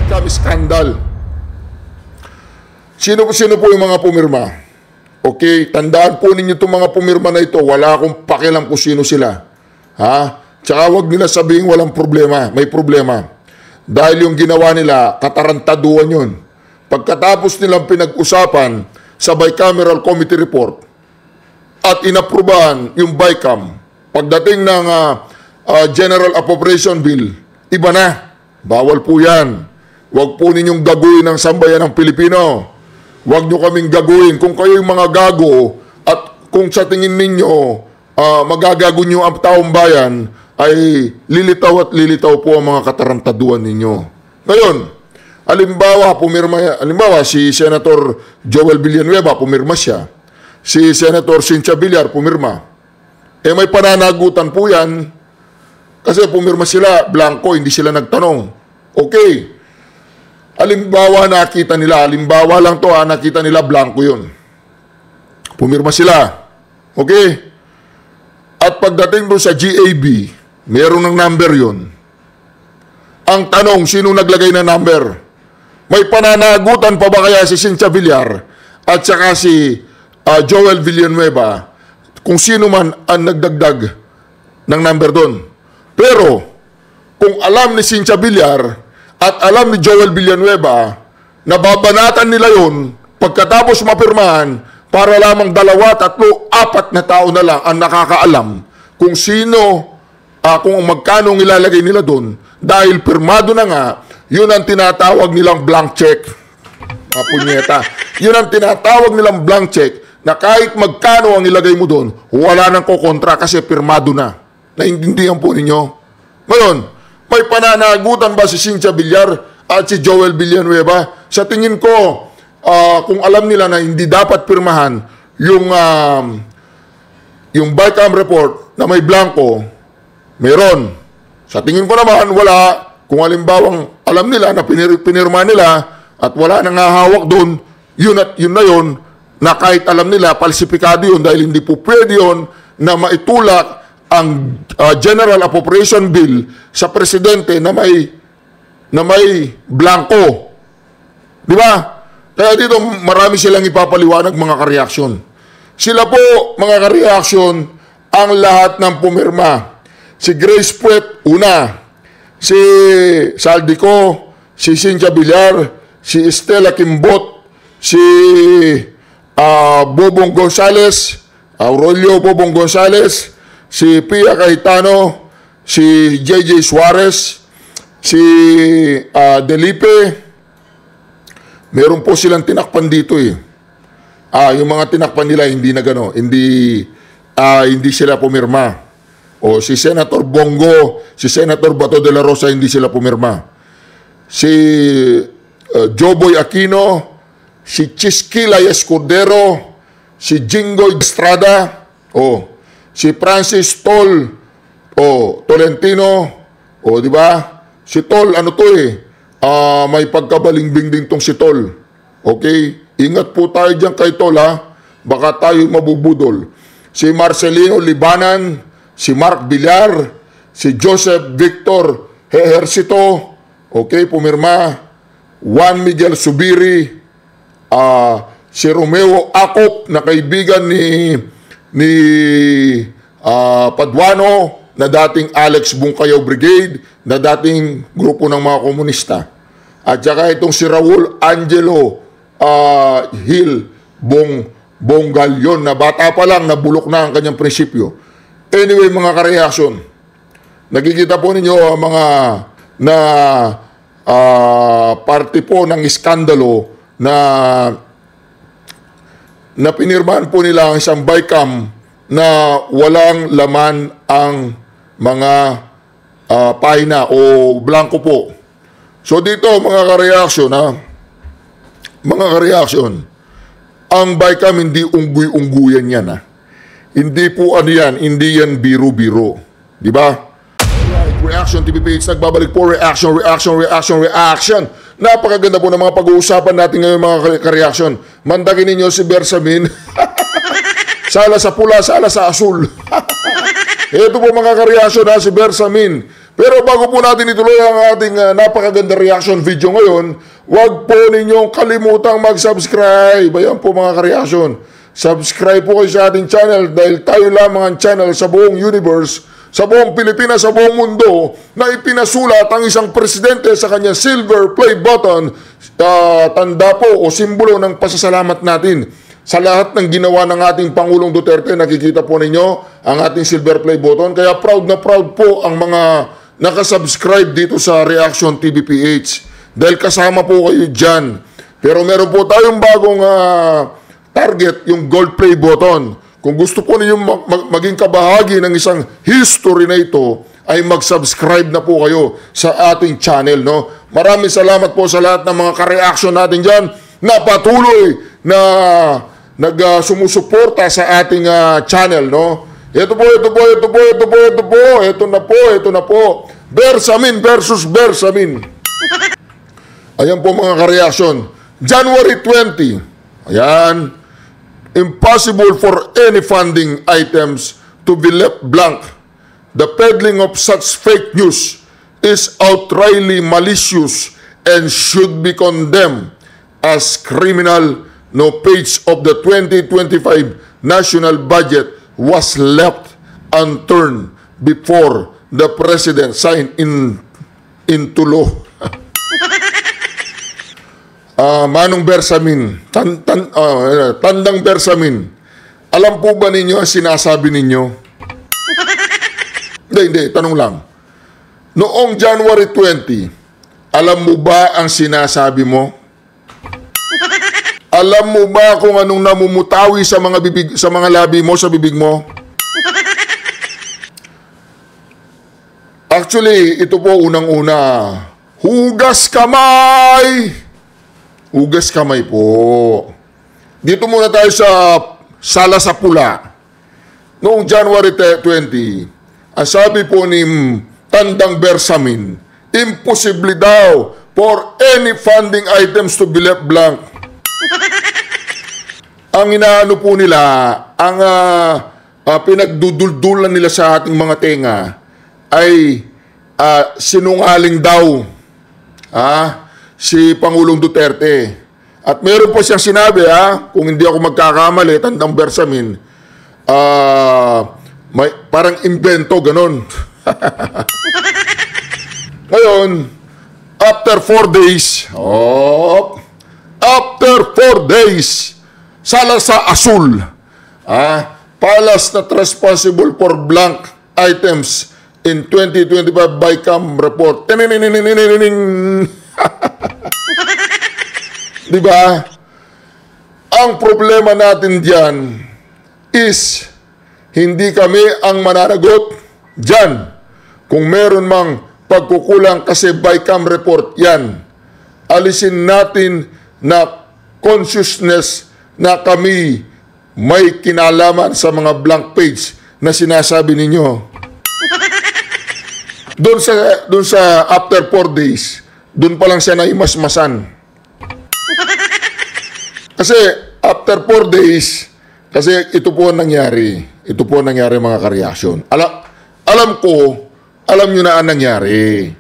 Bycam scandal. Sino po yung mga pumirma? Okay, tandaan po ninyo itong mga pumirma na ito. Wala akong pakialam kung sino sila. Ha? Tsaka huwag nila sabihin walang problema. May problema. Dahil yung ginawa nila, katarantaduan yun. Pagkatapos nilang pinag-usapan sa bicameral committee report at inaprubahan yung Bycam, pagdating ng General Appropriation Bill, iba na. Bawal po yan. Huwag po ninyong gaguhin ang sambayan ng Pilipino. Huwag nyo kaming gaguhin. Kung kayo yung mga gago at kung sa tingin ninyo magagago nyo ang taong bayan, ay lilitaw at lilitaw po ang mga katarantaduan ninyo. Ngayon, halimbawa si Senator Joel Villanueva, pumirma siya. Si Senator Cynthia Villar, pumirma. May pananagutan po yan kasi pumirma sila, blanco, hindi sila nagtanong. Okay. Halimbawa nakita nila, halimbawa lang to nakita nila blanco yun. Pumirma sila. Okay? At pagdating doon sa GAB, meron ng number yun. Ang tanong, sino naglagay ng number? May pananagutan pa ba kaya si Cynthia Villar at saka si Joel Villanueva kung sino man ang nagdagdag ng number doon? Pero, kung alam ni Cynthia Villar at alam ni Joel Villanueva na babanatan nila yun pagkatapos mapirmahan para lamang 2, 3, 4 na tao na lang ang nakakaalam kung sino, kung magkano ang ilalagay nila doon dahil pirmado na nga, yun ang tinatawag nilang blank check. Punyeta. Yun ang tinatawag nilang blank check na kahit magkano ang ilagay mo doon, wala nang kukontra kasi pirmado na. Naintindihan po ninyo? Ngayon, may pananagutan ba si Cynthia Villar at si Joel Villanueva? Sa tingin ko, kung alam nila na hindi dapat pirmahan yung Bycam report na may blanco, meron. Sa tingin ko naman, wala. Kung halimbawang alam nila na pinirma nila at wala nang hahawak doon, yun na yun, na kahit alam nila, palsipikado yun dahil hindi po pwede yun na maitulak ang General Appropriation Bill sa presidente na may blanco. Di ba? Kaya dito marami silang ipapaliwanag mga kareaksyon. Sila po mga kareaksyon ang lahat ng pumirma. Si Grace Puet, una. Si Saldico, si Cynthia Villar, si Estela Kimbot, si Bobong Gonzales, Aurelio Bobong Gonzales, si Pia Cayetano, si JJ Suarez, si Delipe. Meron po silang tinakpan dito eh. Yung mga tinakpan nila hindi na gano, hindi sila pumirma. O si Senator Bongo, si Senator Bato de la Rosa hindi sila pumirma. Si Joboy Aquino, si Chisquila Escudero, si Jingoy Estrada, si Francis Tol, Tolentino, di ba? Si Tol, may pagkabalingbing din tong si Tol. Okay? Ingat po tayo dyan kay Tol, ha? Baka tayo mabubudol. Si Marcelino Libanan, si Mark Villar, si Joseph Victor Ejercito, okay, pumirma. Juan Miguel Subiri, si Romeo Acop, na kaibigan ni Paduano, na dating Alex Bungkayaw Brigade, na dating grupo ng mga komunista. At saka itong si Raul Angelo Hill Bongalyon, na bata pa lang, nabulok na ang kanyang prinsipyo. Anyway, mga kareaksyon, nakikita po ninyo ang mga na parte po ng iskandalo na pinirmahan po nila ang isang Bycam na walang laman ang mga pahina o blanco po. So dito mga kareaksyon, mga kareaksyon, ang Bycam hindi unggoy-ungguyan yan Hindi po yan, hindi yan biro-biro. Di ba? Reaction TV page, nagbabalik po, reaction. Napakaganda po ng mga pag-uusapan natin ngayon mga kareaksyon. Mandagin ninyo si Bersamin. Sala sa pula, sala sa asul. Ito po mga kareaksyon si Bersamin. Pero bago po natin ituloy ang ating napakaganda reaction video ngayon, huwag po ninyong kalimutang mag-subscribe. Ayan po mga ka-reaction. Subscribe po kayo sa ating channel dahil tayo lamang ang channel sa buong universe, sa buong Pilipinas, sa buong mundo na ipinasulat ang isang presidente sa kanyang silver play button, tanda po o simbolo ng pasasalamat natin sa lahat ng ginawa ng ating Pangulong Duterte. Nakikita po ninyo ang ating silver play button. Kaya proud na proud po ang mga nakasubscribe dito sa Reaction TV PH dahil kasama po kayo dyan. Pero meron po tayong bagong target, yung gold play button. Kung gusto po ninyo maging kabahagi ng isang history na ito, ay mag-subscribe na po kayo sa ating channel, no? Maraming salamat po sa lahat ng mga ka-reaction natin dyan na patuloy na sumusuporta sa ating channel, no? Ito na po. Bersamin versus Bersamin. Ayan po mga ka-reaction. January 20. Ayan. Impossible for any funding items to be left blank. The peddling of such fake news is outrightly malicious and should be condemned as criminal. No page of the 2025 national budget was left unturned before the president signed into law. Manong Bersamin, Tandang Bersamin, alam po ba ninyo ang sinasabi ninyo? Hindi, tanong lang. Noong January 20, alam mo ba ang sinasabi mo? Alam mo ba kung anong namumutawi sa mga labi mo, sa bibig mo? Actually, ito po unang-una. Hugas kamay! Hugas kamay po. Dito muna tayo sa Sala sa Pula. Noong January 20, ang sabi po ni Tandang Bersamin, imposible daw for any funding items to be left blank. Ang inaano po nila, ang pinagduduldulan nila sa ating mga tenga ay sinungaling daw si Pangulong Duterte. At meron po siyang sinabi, kung hindi ako magkakamali, Tandang Bersamin, parang invento, ganon. Ngayon, after 4 days, Sala sa Asul, Palas not responsible for blank items in 2025 BICAM report. Diba? Ang problema natin diyan is hindi kami ang mananagot diyan. Kung meron mang pagkukulang kasi BICAM report yan, alisin natin na consciousness na kami may kinalaman sa mga blank page na sinasabi ninyo. Doon sa after 4 days, doon pa lang siya naimasmasan. Kasi after 4 days, kasi ito po ang nangyari. Ito po ang nangyari mga ka-reaction. Alam nyo na ang nangyari.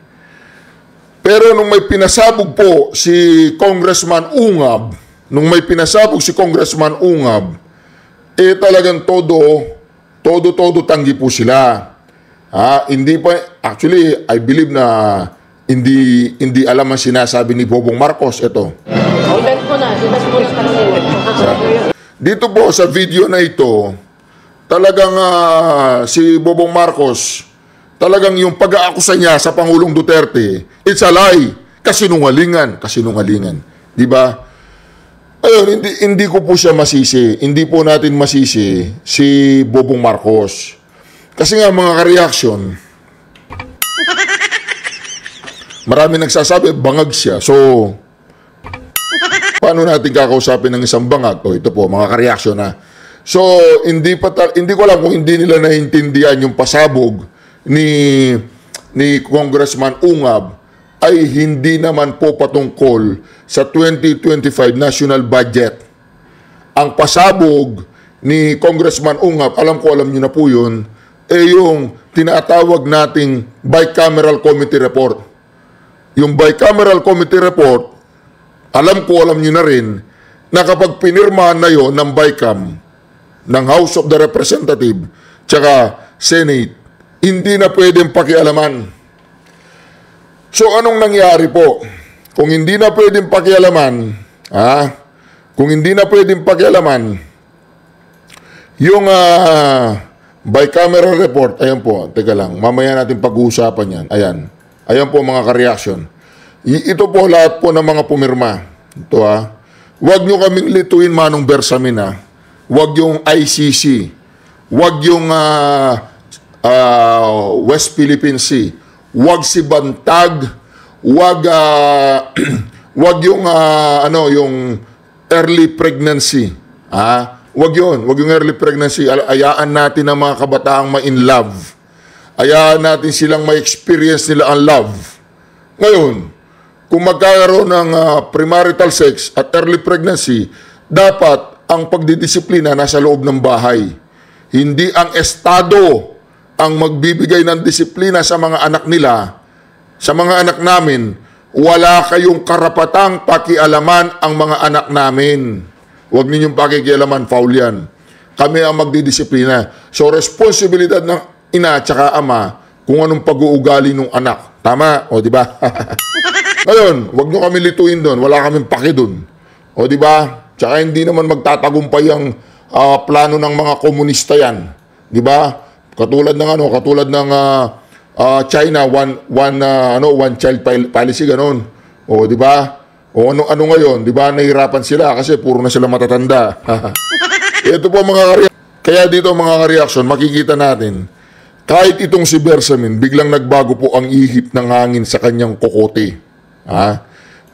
Pero nung may pinasabog po si Congressman Ungab, talagang todo tanggi po sila. Hindi pa, actually, I believe na hindi alam ang sinasabi ni Bobong Marcos. Ito. Dito po sa video na ito, talagang si Bobong Marcos, talagang yung pag-aakusa niya sa Pangulong Duterte, it's a lie. Kasinungalingan. Di ba? Ayun, hindi ko po siya masisi. Hindi po natin masisi si Bobong Marcos. Kasi nga mga ka-reaction, marami nagsasabi, bangag siya. So, paano natin kakausapin ng isang bangag? O ito po, mga ka-reaction na. So, hindi ko alam kung hindi nila naiintindihan yung pasabog ni Congressman Ungab ay hindi naman po patungkol sa 2025 national budget. Ang pasabog ni Congressman Ungab, alam nyo na po yun, yung tinatawag nating bicameral committee report. Yung bicameral committee report, alam nyo na rin, na kapag pinirmahan na yon ng BICAM, ng House of the Representative, tsaka Senate, hindi na pwedeng pakialaman. So, anong nangyari po? Kung hindi na pwedeng pakialaman, kung hindi na pwedeng pakialaman, yung bicameral report, ayan po, teka lang, mamaya natin pag-uusapan yan. Ayan po mga ka-reaction. Ito po lahat po ng mga pumirma. Ito Huwag nyo kaming lituin, Manong Bersamin Huwag yung ICC. Huwag yung West Philippine Sea. Huwag si Bantag. Huwag huwag yung yung early pregnancy. Huwag yung early pregnancy. Ayaan natin ang mga kabataang ma-in love. Ayaan natin silang ma-experience nila ang love. Ngayon, kung magkakaroon ng premarital sex at early pregnancy, dapat ang pagdidisiplina nasa loob ng bahay. Hindi ang estado ang magbibigay ng disiplina sa mga anak nila, sa mga anak namin. Wala kayong karapatang pakialaman ang mga anak namin. Huwag ninyong pakikialaman, foul yan. Kami ang magdidisiplina. So, responsibilidad ng ina at saka ama kung anong pag-uugali ng anak. Tama? O, di ba? Ngayon, huwag nyo kami lituin doon. Wala kaming paki doon. O, di ba? Tsaka hindi naman magtatagumpay ang plano ng mga komunista yan. Di ba? Katulad ng China, one child policy, ganon. O, di ba? O, ano ngayon? Di ba? Nahirapan sila kasi puro na sila matatanda. Ito po mga kaya dito mga ka-reaction, makikita natin, kahit itong si Bersamin, biglang nagbago po ang ihip ng hangin sa kanyang kokote.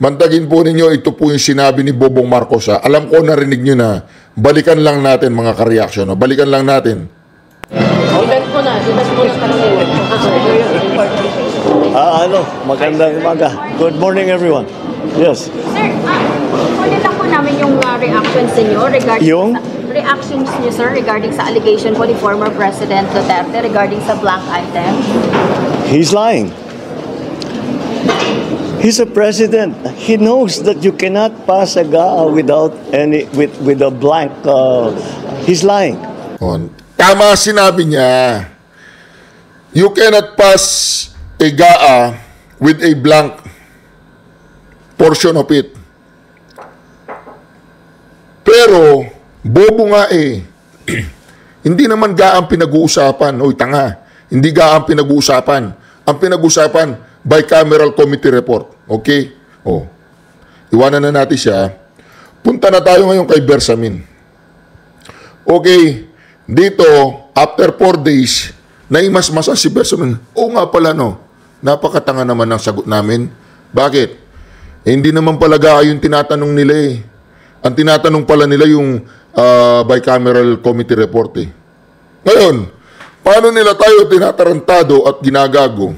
Mantagin po ninyo, ito po yung sinabi ni Bobong Marcos. Alam ko, narinig nyo na. Balikan lang natin mga ka-reaction. Balikan lang natin. Magandang umaga. Good morning, everyone. Yes. Sir, kunin lang po namin yung reactions niyo regarding reactions niyo, sir, regarding sa allegation po ni former President Duterte regarding sa blank item. He's lying. He's a president. He knows that you cannot pass a GAA without with a blank. He's lying. Tama sinabi niya. You cannot pass a GAA with a blank portion of it. Pero, bobo nga Hindi naman GAA ang pinag-uusapan. Oy, tanga. Hindi GAA ang pinag-uusapan. Ang pinag-uusapan, bicameral committee report. Okay? Iwanan na natin siya. Punta na tayo ngayon kay Bersamin. Okay. Dito, after 4 days, naimasmasan si Bersamin. Nga pala, napakatanga naman ng sagot namin. Bakit? Hindi naman pala GAA yung tinatanong nila Ang tinatanong pala nila yung bicameral committee report Ngayon, paano nila tayo tinatarantado at ginagago?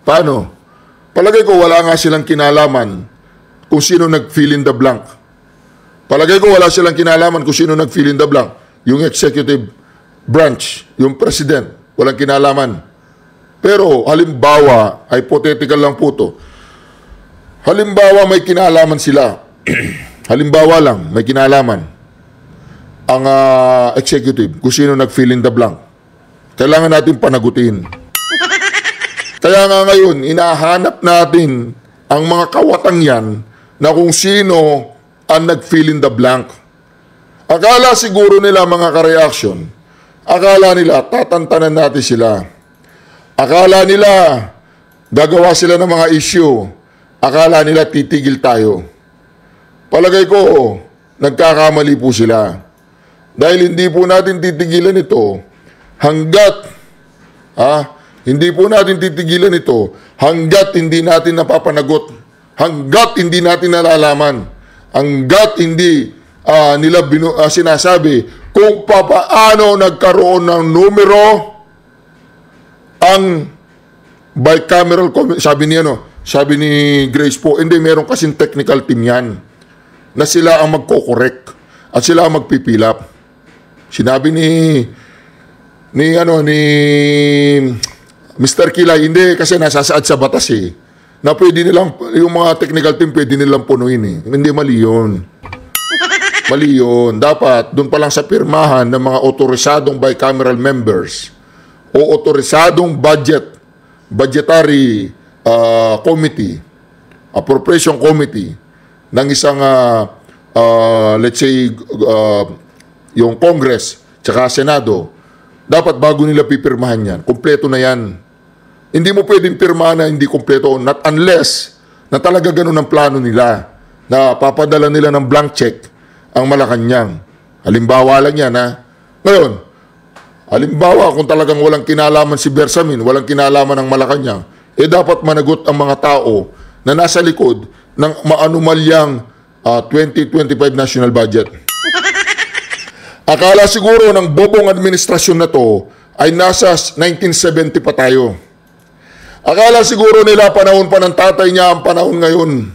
Paano? Palagay ko wala nga silang kinalaman kung sino nag-fill in the blank. Palagay ko wala silang kinalaman kung sino nag-fill in the blank. Yung executive branch, yung president, walang kinalaman. Pero halimbawa, hypothetical lang po to. Halimbawa may kinalaman sila. Halimbawa lang, may kinalaman ang executive kung sino nag-fill in the blank. Kailangan natin panagutin. Kaya nga ngayon, inahanap natin ang mga kawatang yan na kung sino ang nag-fill in the blank. Akala siguro nila mga ka-reaction, akala nila tatantanan natin sila. Akala nila gagawa sila ng mga issue. Akala nila titigil tayo. Palagay ko, nagkakamali po sila. Dahil hindi po natin titigilan ito hanggat hindi po natin titigilan ito hanggat hindi natin napapanagot, hanggat hindi natin nalalaman, hanggat hindi nila sinasabi kung paano nagkaroon ng numero ang bicameral committee. Sabi ni Grace po, hindi, meron kasing technical team yan na sila ang magko-correct at sila ang magpipilap. Sinabi ni Mr. Kilay, hindi kasi nasasaad sa batas eh. Na pwede nilang, yung mga technical team pwede nilang punuin eh. Hindi, mali yun. Mali yun. Dapat, doon pa lang sa pirmahan ng mga otorisadong bicameral members o otorisadong budgetary committee, appropriation committee ng isang, let's say, yung Congress tsaka Senado, dapat bago nila pipirmahan yan, kumpleto na yan. Hindi mo pwedeng pirmahan na hindi kumpleto, not unless na talaga ganun ang plano nila, na papadala nila ng blank check ang Malacanang. Halimbawa lang yan, ha? Ngayon, halimbawa kung talagang walang kinalaman si Bersamin, walang kinalaman ng Malacanang, dapat managot ang mga tao na nasa likod ng maanumalyang 2025 national budget. Akala siguro ng bobong administrasyon na to ay nasa 1970 pa tayo. Akala siguro nila panahon pa ng tatay niya ang panahon ngayon.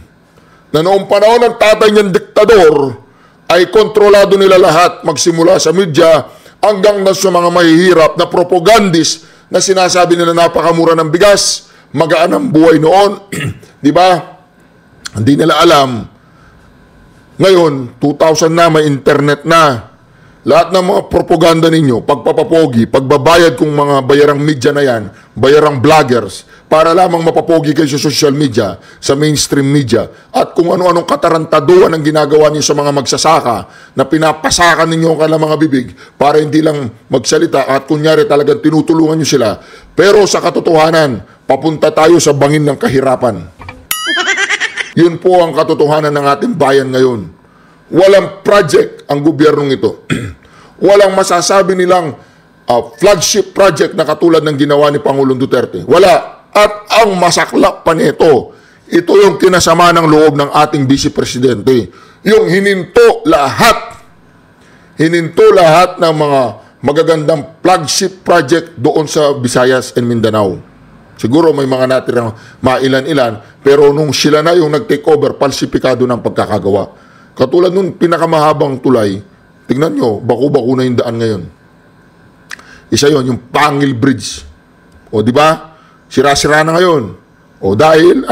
Na noong panahon ng tatay niyang diktador ay kontrolado nila lahat magsimula sa media hanggang sa mga mahihirap na propagandist na sinasabi nila napakamura ng bigas, magaan ang buhay noon. Di ba? Hindi nila alam. Ngayon, 2000 na, may internet na. Lahat ng mga propaganda ninyo, pagpapapogi, pagbabayad kung mga bayarang media na yan, bayarang vloggers, para lamang mapapogi kayo sa social media, sa mainstream media, at kung ano-anong katarantaduan ang ginagawa niyo sa mga magsasaka, na pinapasakan ninyo ang kanilang mga bibig, para hindi lang magsalita, at kunyari talagang tinutulungan niyo sila. Pero sa katotohanan, papunta tayo sa bangin ng kahirapan. Yun po ang katotohanan ng ating bayan ngayon. Walang project ang gobyernong ito. Walang masasabi nilang flagship project na katulad ng ginawa ni Pangulong Duterte. Wala. At ang masaklap pa nito, ito yung kinasama ng loob ng ating Vice Presidente. Yung hininto lahat ng mga magagandang flagship project doon sa Visayas and Mindanao. Siguro may mga natirang mailan-ilan, pero nung sila na yung nag-take over, falsipikado ng pagkakagawa. Katulad nung pinakamahabang tulay, tingnan nyo, baku-baku na yung daan ngayon. Isa yon yung Pangil Bridge. O di ba? Sira-sira na ngayon. O dahil,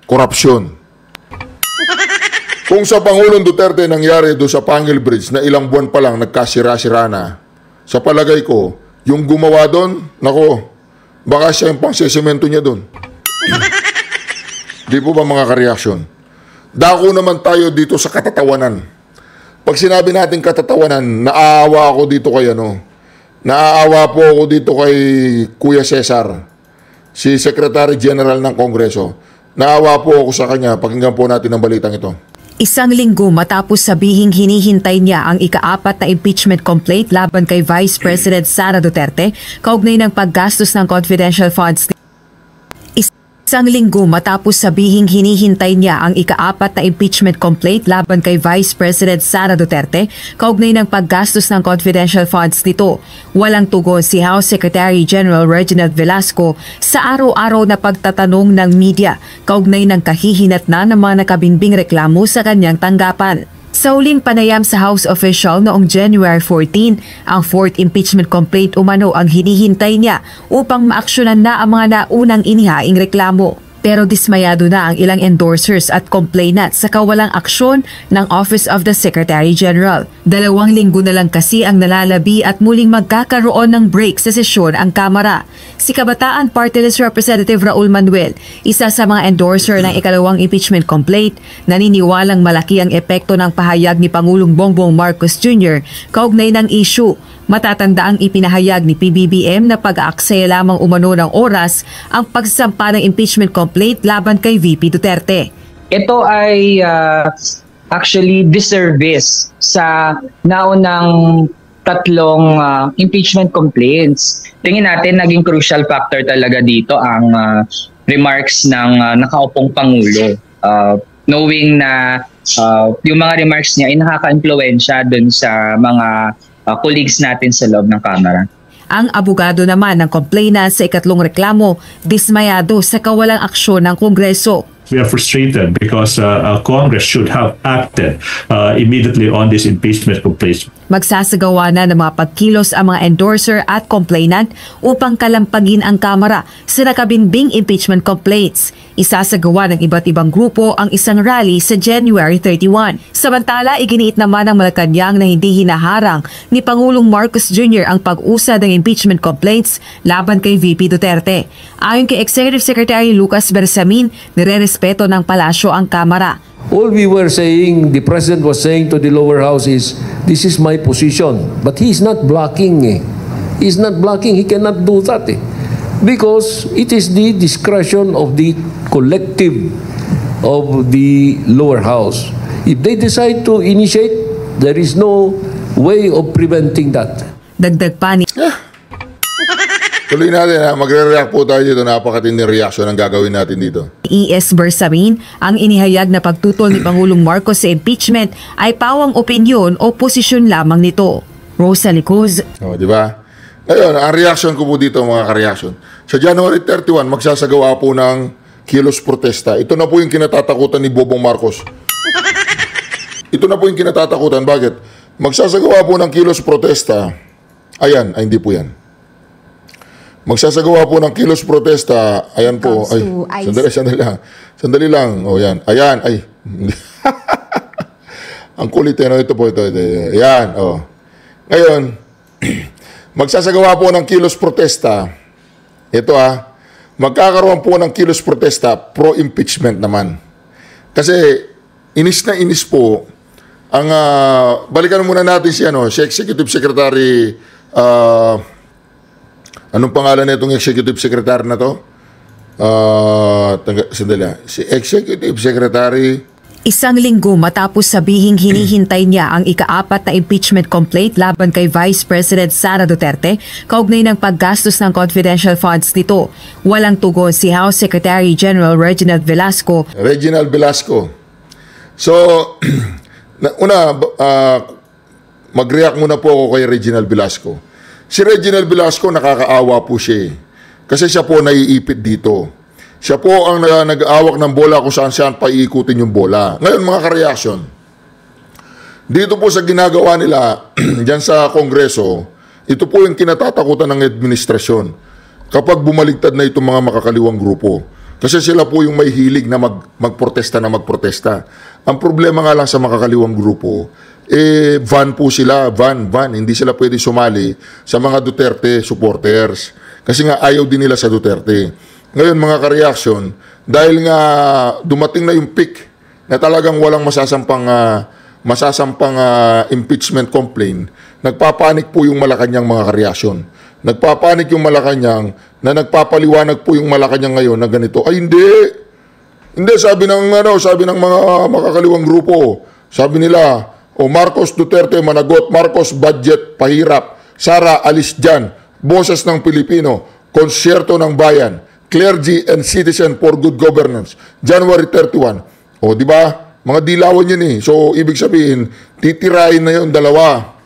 korupsyon. Kung sa Pangulong Duterte nangyari doon sa Pangil Bridge na ilang buwan pa lang nagkasira-sira na, sa palagay ko, yung gumawa doon, nako, baka siya yung pang-sesemento niya doon. Di po ba mga kareaksyon? Dako naman tayo dito sa katatawanan. Pag sinabi natin katatawanan, naaawa ako dito kay Naaawa po ako dito kay Kuya Cesar, si Secretary General ng Kongreso. Naawa po ako sa kanya. Pakinggan po natin ang balitang ito. Isang linggo matapos sabihing hinihintay niya ang ika-4 na impeachment complaint laban kay Vice President Sara Duterte, kaugnay ng paggastos ng confidential funds. Isang linggo matapos sabihing hinihintay niya ang ika-4 na impeachment complaint laban kay Vice President Sara Duterte, kaugnay ng paggastos ng confidential funds nito, walang tugon si House Secretary General Reginald Velasco sa araw-araw na pagtatanong ng media, kaugnay ng kahihinatnan ng mga nakabinbing reklamo sa kanyang tanggapan. Sa huling panayam sa House official noong January 14, ang 4th impeachment complaint umano ang hinihintay niya upang maaksyonan na ang mga naunang inihaing reklamo. Pero dismayado na ang ilang endorsers at complainants sa kawalang aksyon ng Office of the Secretary General. 2 linggo na lang kasi ang nalalabi at muling magkakaroon ng break sa sesyon ang Kamara. Si Kabataan Party List Representative Raul Manuel, isa sa mga endorser ng ikalawang impeachment complaint, naniniwalang malaki ang epekto ng pahayag ni Pangulong Bongbong Marcos Jr. kaugnay ng issue. Matatanda ang ipinahayag ni PBBM na pag-aaksaya lamang umano ng oras ang pagsasampa ng impeachment complaint laban kay VP Duterte. Ito ay actually disservice sa naunang 3 impeachment complaints. Tingin natin naging crucial factor talaga dito ang remarks ng nakaupong Pangulo. Knowing na yung mga remarks niya ay nakaka-impluwensya dun sa mga colleagues natin sa loob ng Kamara. Ang abogado naman ng complainant sa ikatlong reklamo, dismayado sa kawalang aksyon ng Kongreso. We are frustrated because Congress should have acted immediately on this impeachment complaint. Magsasagawa na ng mga pagkilos ang mga endorser at complainant upang kalampagin ang Kamara sa nakabinbing impeachment complaints. Isasagawa ng iba't ibang grupo ang isang rally sa January 31. Samantala, iginiit naman ng Malacanang na hindi hinaharang ni Pangulong Marcos Jr. ang pag-usad ng impeachment complaints laban kay VP Duterte. Ayon kay Executive Secretary Lucas Bersamin, nirerespeto ng palasyo ang Kamara. All we were saying, the President was saying to the lower house is, this is my position. But he's not blocking. He's not blocking. He cannot do that. Because it is the discretion of the collective of the lower house. If they decide to initiate, there is no way of preventing that. Dagdag pa ni Tuloy natin ha, magre-react po tayo dito. Napakatinding reaction ang gagawin natin dito. E.S. Bersamin, ang inihayag na pagtutol ni Pangulong Marcos sa impeachment ay pawang opinyon o posisyon lamang nito. Rosalie Cruz. Di ba? Ngayon, ang reaction ko po dito mga ka-reaction. Sa January 31, magsasagawa po ng kilos protesta. Ito na po yung kinatatakutan ni Bobong Marcos. Ito na po yung kinatatakutan. Bakit? Magsasagawa po ng kilos protesta. Ayan, ay hindi po yan. Magsasagawa po ng kilos protesta. Ayan po. Ay, sandali lang. Sandali lang. O yan. Ayan. Ay. Ang kulit no? Ito po. Ito. Ayan. O. Ngayon, magsasagawa po ng kilos protesta. Ito magkakaroon po ng kilos protesta pro-impeachment naman. Kasi inis na inis po ang balikan muna natin si Executive Secretary anong pangalan nitong Executive Secretary na to? Sandali. Si Executive Secretary. Isang linggo matapos sabihing hinihintay niya ang ika-4 na impeachment complaint laban kay Vice President Sara Duterte, kaugnay ng paggastos ng confidential funds nito. Walang tugon si House Secretary General Reginald Velasco. So, mag-react muna po ako kay Reginald Velasco. Si Reginald Velasco, nakakaawa po siya. Kasi siya po naiipit dito. Siya po ang nag-aawak ng bola kung saan paiikutin yung bola. Ngayon mga ka-reaction, dito po sa ginagawa nila, dyan sa Kongreso, ito po yung kinatatakutan ng administrasyon kapag bumaligtad na itong mga makakaliwang grupo. Kasi sila po yung may hilig na magprotesta. Ang problema nga lang sa makakaliwang grupo, van po sila, van. Hindi sila pwede sumali sa mga Duterte supporters. Kasi nga ayaw din nila sa Duterte. Ngayon mga ka-reaction, dahil nga dumating na yung peak na talagang walang masasampang impeachment complaint, nagpapanik po yung Malacanang mga ka-reaction. Nagpapanik yung Malacanang na nagpapaliwanag po yung Malacanang ngayon na ganito. Ay hindi, sabi ng mga makakaliwang grupo. Sabi nila, Marcos Duterte managot, Marcos budget pahirap, Sara alis dyan, boses ng Pilipino, konsyerto ng bayan, clergy and citizen for good governance, January 31. Di ba? Mga dilawan yun So, ibig sabihin, titirahin na yun dalawa.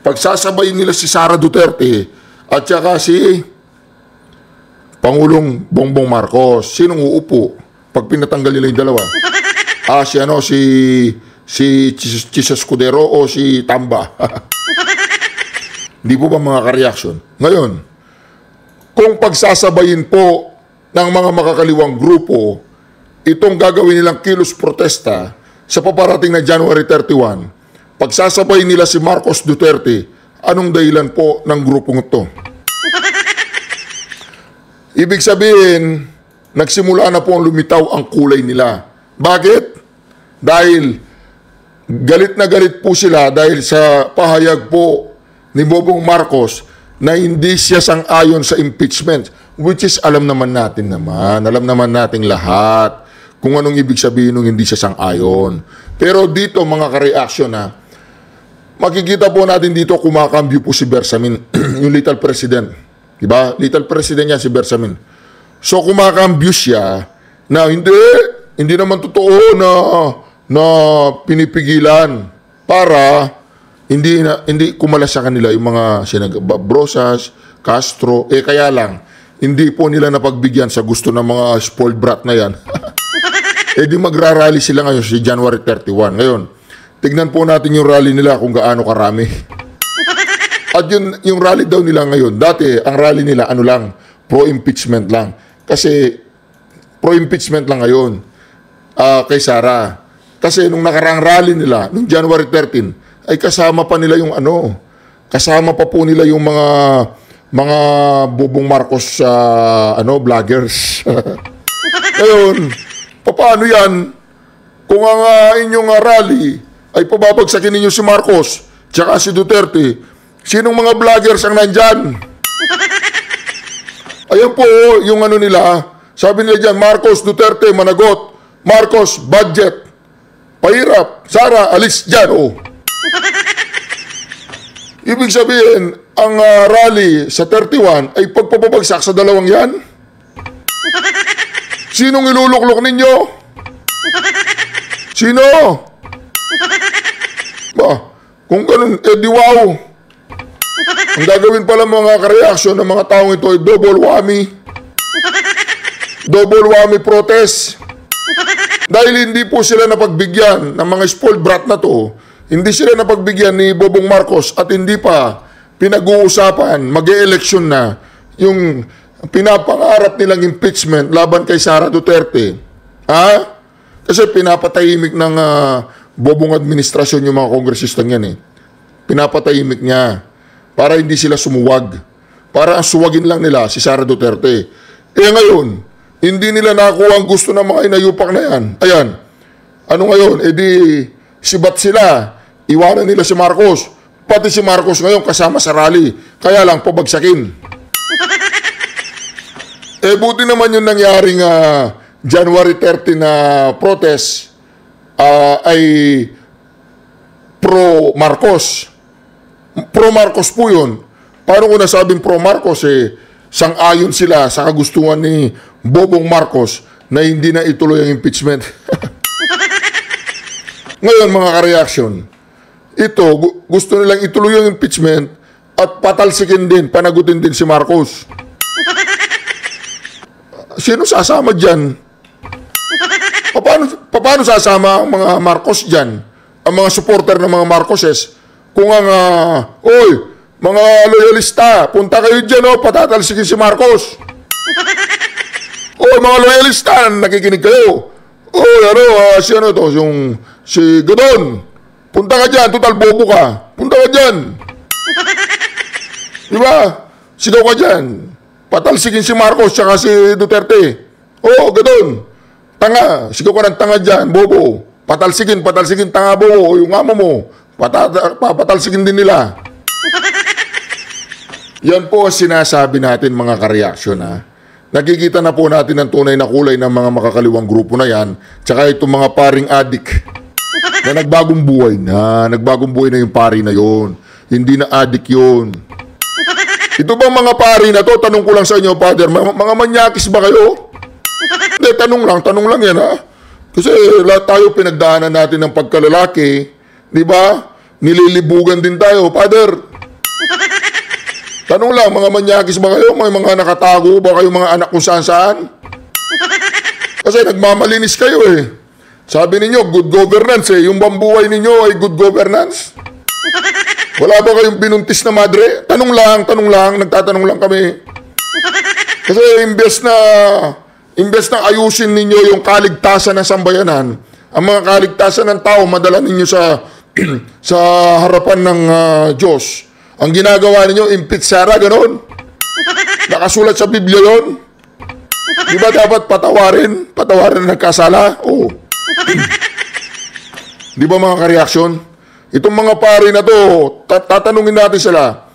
Pagsasabayin nila si Sara Duterte at saka si Pangulong Bongbong Marcos. Sinong uupo pag pinatanggal nila yung dalawa? Si Chis Escudero o si Tamba? Di po ba mga ka-reaction? Ngayon, kung pagsasabayin po ng mga makakaliwang grupo itong gagawin nilang kilos protesta sa paparating na January 31, pagsasabayin nila si Marcos Duterte, anong dahilan po ng grupong ito? Ibig sabihin, nagsimula na po ang lumitaw ang kulay nila. Bakit? Dahil galit na galit po sila dahil sa pahayag po ni Bobong Marcos na hindi siya sang-ayon sa impeachment, which is alam naman natin lahat kung anong ibig sabihin nung hindi siya sang-ayon. Pero dito mga ka-reaction makikita po natin dito kumakambyo po si Bersamin, yung little president. Diba? Little president niya si Bersamin. So kumakambyo siya na hindi naman totoo na pinipigilan para hindi kumalas sa kanila yung mga Brosas, Castro, kaya lang hindi po nila napagbigyan sa gusto ng mga spoiled brat na yan. Di magrarally sila ngayon si January 31. Ngayon, tignan po natin yung rally nila kung gaano karami. At yung rally daw nila ngayon, dati ang rally nila ano lang, pro-impeachment lang. Kasi pro-impeachment lang ngayon kay Sara. Kasi nung nakaraang rally nila, nung January 13, ay kasama pa nila yung ano, kasama pa po nila yung mga Bobong Marcos vloggers. Ngayon, paano yan? Kung ang inyong rally ay pababagsakin ninyo si Marcos tsaka si Duterte, sinong mga vloggers ang nandyan? Ayan po yung ano nila, sabi nila dyan, Marcos, Duterte, managot. Marcos, budget. Pahirap. Sara, alis dyan, oh. Ibig sabihin, ang rally sa 31 ay pagpapabagsak sa dalawang yan? Sinong iluluklok ninyo? Sino? Kung ganun, di wow. Ang gagawin pala mga kareaksyon ng mga taong ito ay double whammy. Double whammy protest. Dahil hindi po sila napagbigyan ng mga spoiled brat na to, hindi sila napagbigyan ni Bobong Marcos at hindi pa pinag-uusapan, mag-e-election na yung pinapangarap nilang impeachment laban kay Sara Duterte. Kasi pinapatahimik ng Bobong administrasyon yung mga kongresistang yan eh. Pinapatahimik niya para hindi sila sumuwag. Para ang suwagin lang nila si Sara Duterte. Ngayon, hindi nila nakuha ang gusto ng mga inayupak na yan. Ayan. Ano ngayon? Sibat sila. Iwanan nila si Marcos. Pati si Marcos ngayon kasama sa rally. Kaya lang pabagsakin. Buti naman yung nangyaring January 30 na protest ay pro-Marcos. Pro-Marcos po yun. Paano ko nasabing pro-Marcos sang-ayon sila sa kagustuhan ni Bobong Marcos na hindi na ituloy ang impeachment. Ngayon mga ka-reaction, ito gusto nilang ituloy ang impeachment at patalsikin din, panagutin din si Marcos. Sino sasama dyan? Paano sasama ang mga Marcos dyan? Ang mga supporter ng mga Marcoses? Kung ang, mga loyalista, punta kayo dyan, patatalsikin si Marcos. Mga loyalista, nakikinig kayo. Si Godon, punta ka dyan, total bobo ka. Punta ka dyan. Diba? Sigaw ka dyan. Patalsikin si Marcos tsaka si Duterte. Godon. Tanga. Sigaw ka ng tanga dyan, bobo. Patalsikin, tanga bobo. Yung amo mo, patalsikin din nila. Yan po ang sinasabi natin mga kareaksyon Nakikita na po natin ang tunay na kulay ng mga makakaliwang grupo na yan. Tsaka itong mga paring adik na nagbagong buhay na. Nagbagong buhay na yung pari na yon. Hindi na adik yun. Ito bang mga pari na to? Tanong ko lang sa inyo, Father. Mga manyakis ba kayo? Hindi, tanong lang yan Kasi lahat tayo pinagdaanan natin ng pagkalalaki. Di ba? Nililibugan din tayo, Father. Tanong lang, mga manyakis ba kayo? May mga nakatago ba kayo mga anak kung saan-saan? Kasi nagmamalinis kayo Sabi ninyo, good governance Yung bambuhay ninyo ay good governance. Wala ba kayong binuntis na madre? Tanong lang, nagtatanong lang kami. Kasi imbes na ayusin ninyo yung kaligtasan ng sambayanan, ang mga kaligtasan ng tao, madala ninyo sa harapan ng Diyos. Ang ginagawa ninyo, impeach Sara, gano'n? Nakasulat sa Biblia yun? Di ba dapat patawarin na nagkasala? Oo. Di ba mga kareaksyon? Itong mga pari na to, tatanungin natin sila.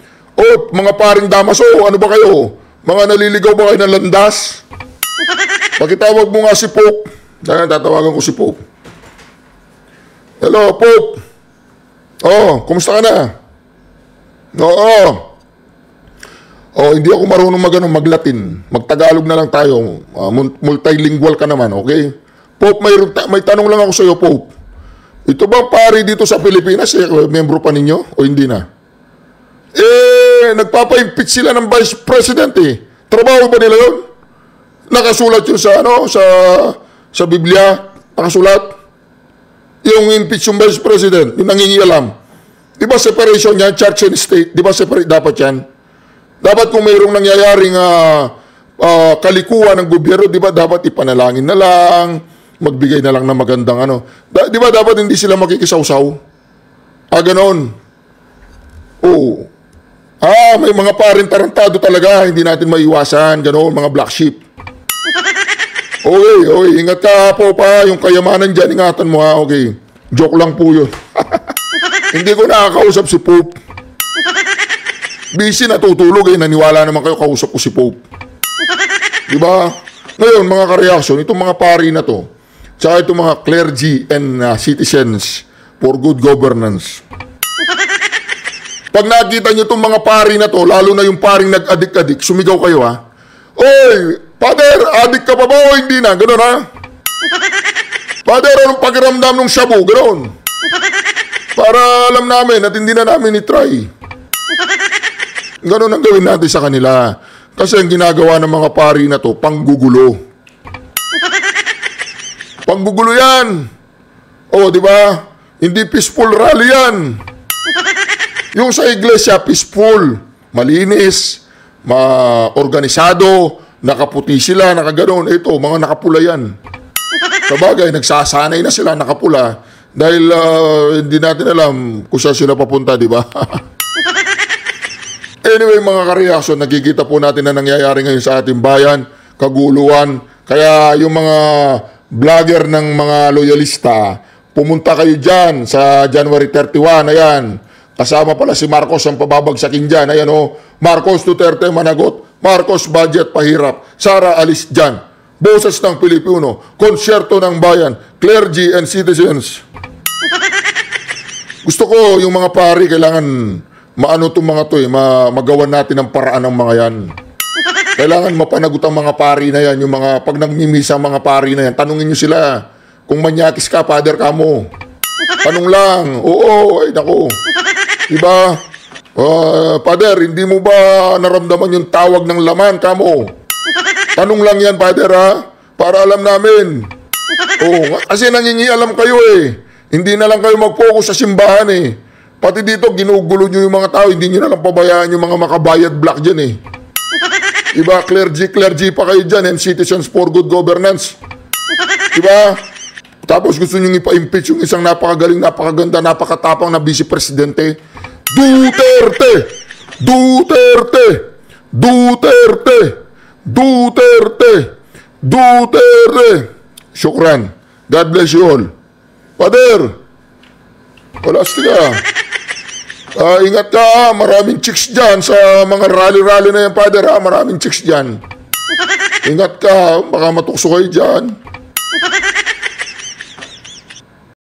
Mga paring Damaso, ano ba kayo? Mga naliligaw ba kayo ng landas? Pakitawag mo nga si Pope. Dahil tatawagan ko si Pope. Hello, Pope. Kumusta ka na? Hindi ako marunong mag-Latin. Mag-Tagalog na lang tayo. Multilingual ka naman, okay? Pope, may tanong lang ako sa iyo, Pope. Ito bang pari dito sa Pilipinas, membro pa ninyo o hindi na? Nagpapa-impeach sila ng Vice President Trabaho ba nila yun? Nakasulat yun sa Biblia? Nakasulat? yung impeach yung Vice President, yung nangingialam. Di ba separation yan, church and state? Di ba separate dapat yan? Dapat kung mayroong nangyayaring kalikuan ng gobyerno, di ba dapat ipanalangin na lang, magbigay na lang ng magandang ano. Di ba dapat hindi sila makikisawsaw? Ganon. Oo. May mga parin tarantado talaga, hindi natin maiwasan, ganon, mga black sheep. Okay, ingat ka po pa, yung kayamanan dyan, ingatan mo ha, okay. Joke lang po yun. Hindi ko nakakausap si Pope. Busy natutulog naniwala naman kayo kausap ko si Pope. Diba? Ngayon, mga kareaksyon, itong mga pari na to, tsaka itong mga clergy and citizens for good governance. Pag nakita nyo itong mga pari na to, lalo na yung paring nag-adik-adik, sumigaw kayo ha. Oy, Father, adik ka pa ba o hindi na? Ganon ha? Father, anong pakiramdam ng shabu? Ganon. Para alam namin at hindi na namin i-try. Ganon ang gawin natin sa kanila. Kasi ang ginagawa ng mga pari na to, panggugulo. Panggugulo yan. Di ba? Hindi peaceful rally yan. Yung sa iglesia, peaceful, malinis, organisado, nakaputi sila, nakaganon. Ito, mga nakapula yan. Sabagay, nagsasanay na sila nakapula dahil hindi natin alam kung saan sila papunta, di ba? Anyway, mga kareaksyon, nakikita po natin na nangyayari ngayon sa ating bayan, kaguluhan. Kaya yung mga vlogger ng mga loyalista, pumunta kayo dyan sa January 31, ayan. Kasama pala si Marcos ang pababagsakin dyan. Ayan Marcos Duterte managot, Marcos budget pahirap, Sara alis dyan. Boses ng Pilipino, konsyerto ng bayan, clergy and citizens. Gusto ko yung mga pari, kailangan maano itong mga to magawan natin ang paraan ng mga yan. Kailangan mapanagot ang mga pari na yan, yung mga, pag nagmimisa ang mga pari na yan, tanungin nyo sila, kung manyakis ka, Father ka mo. Tanong lang, oo, ay nako. Diba? Father, hindi mo ba naramdaman yung tawag ng laman ka mo? Tanong lang yan, Father ha, para alam namin. Kasi nangingialam kayo Hindi na lang kayo mag-focus sa simbahan Pati dito, ginugulo nyo yung mga tao, hindi nyo na lang pabayaan yung mga makabayad black dyan Diba? Clergy pa kayo dyan and citizens for good governance. Diba? Tapos gusto nyo ipa-impeach yung isang napakagaling, napakaganda, napakatapang na vice presidente. Duterte! Duterte! Duterte! Duterte! Duterte! Shukran. God bless you all. Father, palasti ka. Ingat ka, maraming chicks dyan sa mga rally-rally na yan, Father ha, maraming chicks dyan. Ingat ka, baka matukso kayo dyan.